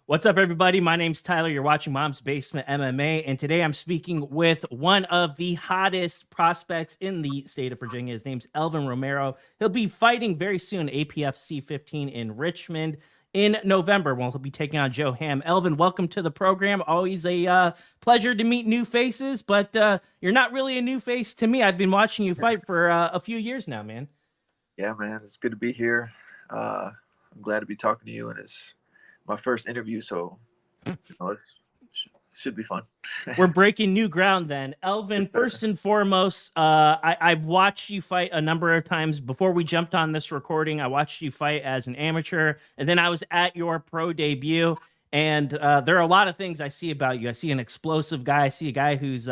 What's up, everybody? My name's Tyler. You're watching Mom's Basement MMA, and today I'm speaking with one of the hottest prospects in the state of Virginia. His name's Elvin Romero. He'll be fighting very soon, APFC 15 in Richmond in November. Well, he'll be taking on Joe Hamm. Elvin, welcome to the program. Always a pleasure to meet new faces, but you're not really a new face to me. I've been watching you fight for a few years now, man. Yeah, man, it's good to be here. I'm glad to be talking to you, and it's my first interview, so it should be fun. We're breaking new ground then. Elvin, first and foremost, I've watched you fight a number of times before we jumped on this recording. I watched you fight as an amateur, and then I was at your pro debut. And there are a lot of things I see about you. I see an explosive guy. I see a guy who's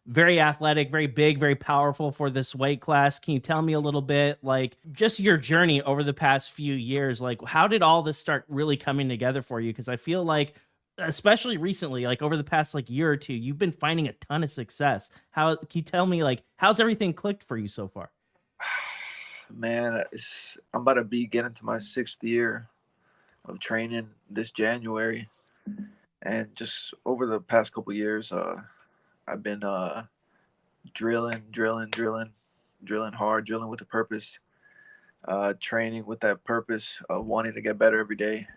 very athletic, very big, very powerful for this weight class. Can you tell me a little bit, like, just your journey over the past few years? Like, how did all this start really coming together for you? Because I feel like, especially recently, like over the past like year or two, you've been finding a ton of success. How can you tell me, like, how's everything clicked for you so far? Man, I'm about to be getting to my 6th year of training this January, and just over the past couple years, I've been drilling hard, drilling with a purpose, training with that purpose of wanting to get better every day.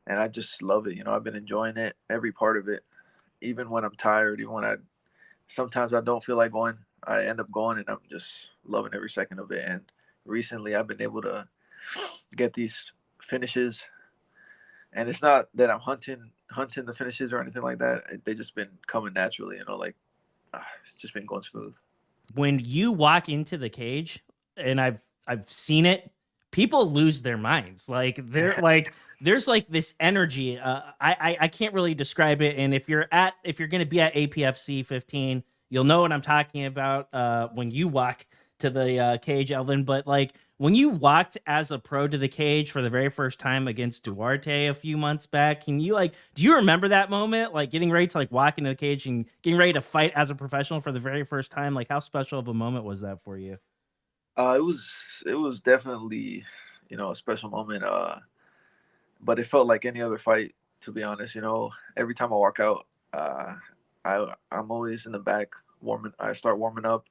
And I just love it. I've been enjoying it, every part of it, even when I'm tired, even when sometimes I don't feel like going, I end up going, and I'm just loving every second of it. And recently I've been able to get these finishes, and it's not that I'm hunting the finishes or anything like that. They just been coming naturally, like it's just been going smooth. When you walk into the cage, and I've seen it, people lose their minds. Like they're like there's like this energy. I can't really describe it. And if you're gonna be at APFC 15, you'll know what I'm talking about when you walk to the cage, Elvin. But like when you walked as a pro to the cage for the very first time against Duarte a few months back, can you like do you remember that moment? Like getting ready to like walk into the cage and getting ready to fight as a professional for the very first time? Like how special of a moment was that for you? It was definitely, a special moment. But it felt like any other fight, to be honest. Every time I walk out, I'm always in the back warming. I start warming up,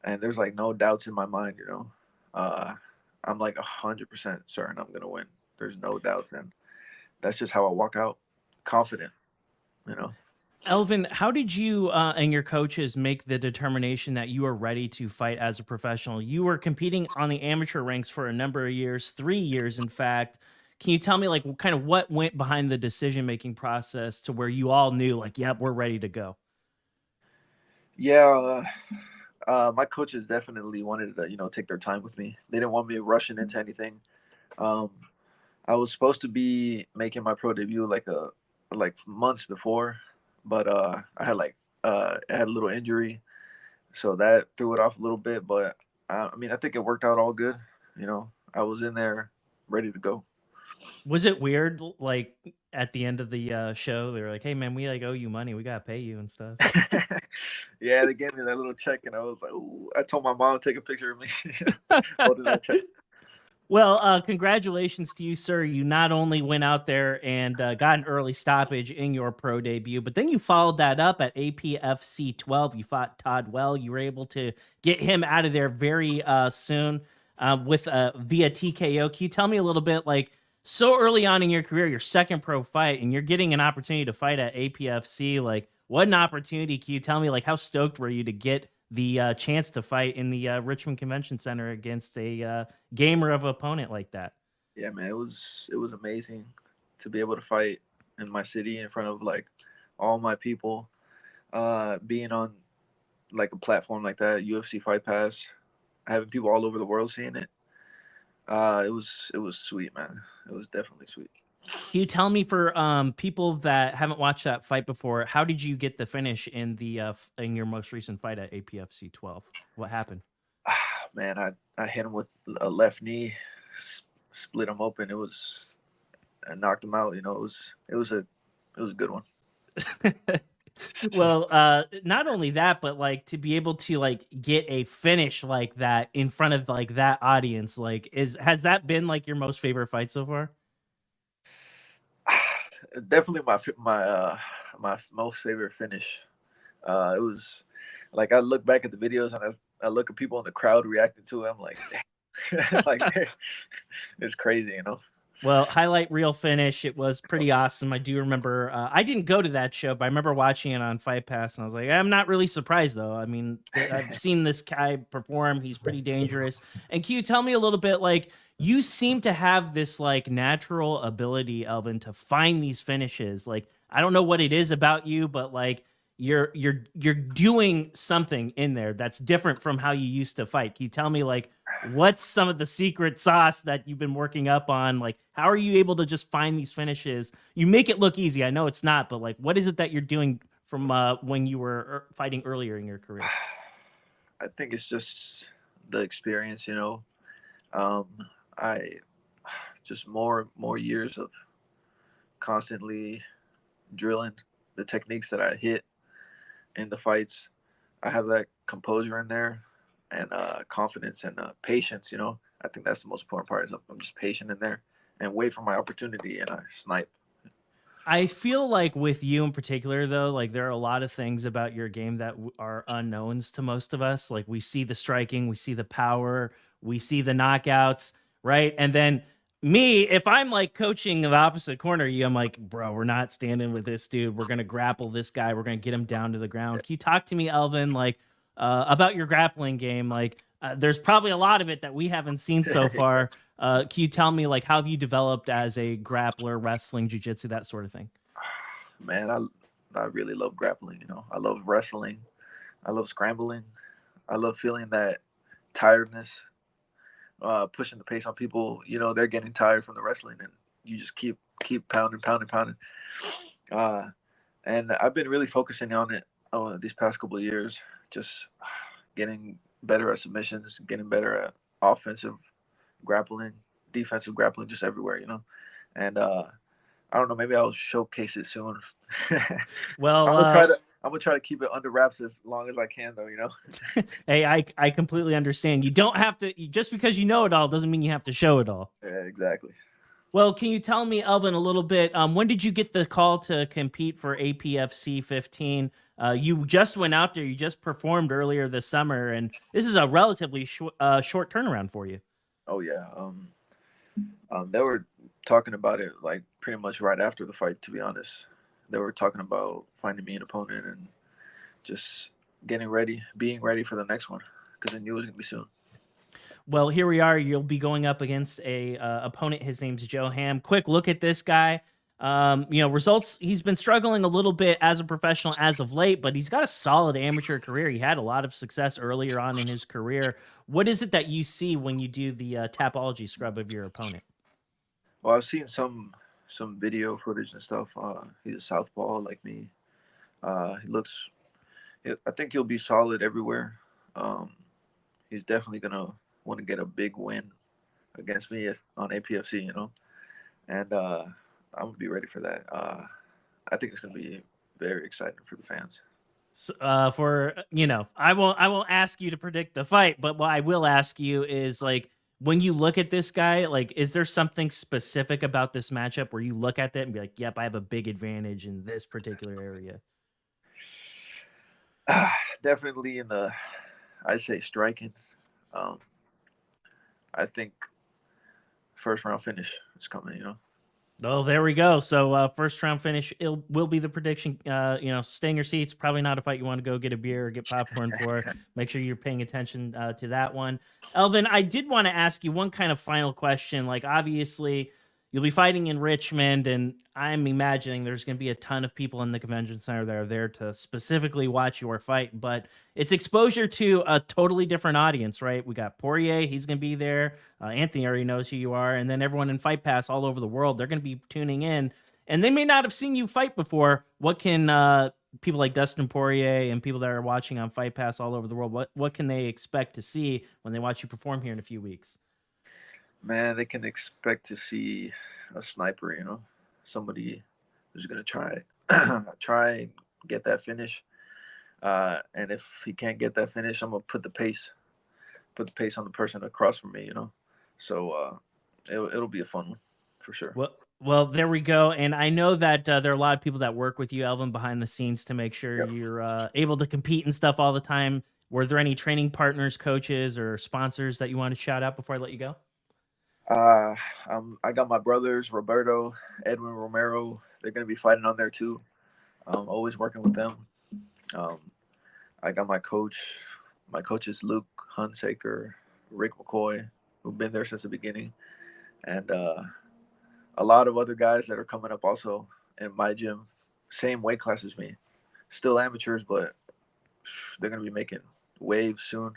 and there's like no doubts in my mind. I'm like 100% certain I'm gonna win. There's no doubts, and that's just how I walk out, confident. You know. Elvin, how did you and your coaches make the determination that you are ready to fight as a professional? You were competing on the amateur ranks for a number of years, 3 years, in fact. Can you tell me, like, kind of what went behind the decision making process to where you all knew, like, yep, we're ready to go? Yeah, my coaches definitely wanted to, take their time with me. They didn't want me rushing into anything. Um, I was supposed to be making my pro debut like months before, but I had a little injury, so that threw it off a little bit. But I mean, I think it worked out all good. I was in there ready to go. Was it weird, like, at the end of the show, they were like, hey, man, we like owe you money. We got to pay you and stuff. Yeah, they gave me that little check, and I was like, ooh, I told my mom to take a picture of me holding that check. Well, congratulations to you, sir. You not only went out there and got an early stoppage in your pro debut, but then you followed that up at APFC 12. You fought Todd Well. You were able to get him out of there very soon with via TKO. Can you tell me a little bit, like, so early on in your career, your second pro fight, and you're getting an opportunity to fight at APFC? Like, what an opportunity. Can you tell me, like, how stoked were you to get the chance to fight in the Richmond Convention Center against a gamer of opponent like that? Yeah, man, it was amazing to be able to fight in my city in front of like all my people. Being on like a platform like that, UFC Fight Pass, having people all over the world seeing it. It was sweet, man. It was definitely sweet. Can you tell me, for people that haven't watched that fight before, how did you get the finish in the in your most recent fight at APFC 12? What happened? Man, I hit him with a left knee, split him open. I knocked him out. It was a good one. Well, not only that, but like to be able to like get a finish like that in front of like that audience, like has that been like your most favorite fight so far? definitely my most favorite finish. It was like I look back at the videos and I look at people in the crowd reacting to it. I'm like, dang. Like it's crazy, you know. Well, highlight reel finish. It was pretty awesome. I do remember. I didn't go to that show, but I remember watching it on Fight Pass, and I was like, I'm not really surprised though. I mean, I've seen this guy perform. He's pretty dangerous. And can you tell me a little bit? Like, you seem to have this like natural ability, Elvin, to find these finishes. Like, I don't know what it is about you, but like you're doing something in there that's different from how you used to fight. Can you tell me like what's some of the secret sauce that you've been working up on? Like, how are you able to just find these finishes? You make it look easy. I know it's not, but like, what is it that you're doing from when you were fighting earlier in your career? I think it's just the experience, you know. Um, I just more years of constantly drilling the techniques that I hit in the fights. I have that composure in there and confidence and patience. You know, I think that's the most important part. Is I'm just patient in there and wait for my opportunity and I snipe. I feel like with you in particular, though, like there are a lot of things about your game that are unknowns to most of us. Like we see the striking, we see the power, we see the knockouts, right? And then me, if I'm like coaching the opposite corner, of you, I'm like, bro, we're not standing with this dude. We're gonna grapple this guy. We're gonna get him down to the ground. Can you talk to me, Elvin, like about your grappling game? Like, there's probably a lot of it that we haven't seen so far. Can you tell me like how have you developed as a grappler, wrestling, jujitsu, that sort of thing? Man, I really love grappling. You know, I love wrestling. I love scrambling. I love feeling that tiredness, pushing the pace on people. You know, they're getting tired from the wrestling, and you just keep pounding, pounding, pounding. Uh, and I've been really focusing on it these past couple of years, just getting better at submissions, getting better at offensive grappling, defensive grappling, just everywhere, you know. And I don't know, maybe I'll showcase it soon. Well, I'm gonna try to keep it under wraps as long as I can, though. You know. hey, I completely understand. You don't have to just because you know it all doesn't mean you have to show it all. Yeah, exactly. Well, can you tell me, Elvin, a little bit? When did you get the call to compete for APFC 15? You just went out there. You just performed earlier this summer, and this is a relatively short turnaround for you. Oh yeah. They were talking about it like pretty much right after the fight. To be honest, they were talking about finding me an opponent and just getting ready, being ready for the next one because I knew it was gonna be soon. Well, here we are. You'll be going up against a opponent. His name's Joe Hamm. Quick look at this guy. Results. He's been struggling a little bit as a professional as of late, but he's got a solid amateur career. He had a lot of success earlier on in his career. What is it that you see when you do the Tapology scrub of your opponent? Well, I've seen some video footage and stuff. He's a southpaw like me. He looks. I think he'll be solid everywhere. Um, he's definitely gonna want to get a big win against me on APFC, you know, and I'm gonna be ready for that. I think it's gonna be very exciting for the fans. So, I won't ask you to predict the fight, but what I will ask you is like when you look at this guy, like, is there something specific about this matchup where you look at that and be like, "Yep, I have a big advantage in this particular area." Definitely in the, I'd say striking. Um, I think first round finish is coming. You know. Oh, there we go. So first round finish will be the prediction. Stay in your seats. Probably not a fight you want to go get a beer or get popcorn for. Make sure you're paying attention to that one. Elvin, I did want to ask you one kind of final question. Like, obviously, you'll be fighting in Richmond, and I'm imagining there's going to be a ton of people in the convention center that are there to specifically watch your fight. But it's exposure to a totally different audience, right? We got Poirier. He's going to be there. Anthony already knows who you are, and then everyone in Fight Pass all over the world, they're going to be tuning in, and they may not have seen you fight before. What can people like Dustin Poirier and people that are watching on Fight Pass all over the world, what can they expect to see when they watch you perform here in a few weeks? Man, they can expect to see a sniper. You know, somebody who's gonna try and get that finish. And if he can't get that finish, I'm gonna put the pace on the person across from me. You know, so it'll be a fun one for sure. Well, there we go. And I know that there are a lot of people that work with you, Elvin, behind the scenes to make sure Yep. you're able to compete and stuff all the time. Were there any training partners, coaches, or sponsors that you want to shout out before I let you go? I got my brothers, Roberto, Edwin Romero. They're going to be fighting on there too. Always working with them. Um, I got my coach. My coaches Luke Hunsaker, Rick McCoy, who've been there since the beginning, and a lot of other guys that are coming up also in my gym, same weight class as me. Still amateurs, but they're going to be making waves soon.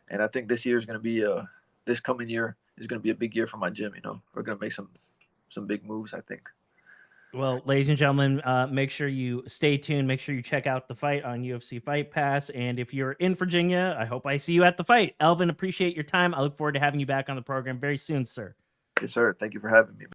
And I think this year is going to be this coming year is going to be a big year for my gym. You know, we're going to make some big moves, I think. Well, ladies and gentlemen, make sure you stay tuned. Make sure you check out the fight on UFC Fight Pass. And if you're in Virginia, I hope I see you at the fight. Elvin, appreciate your time. I look forward to having you back on the program very soon, sir. Yes, sir. Thank you for having me.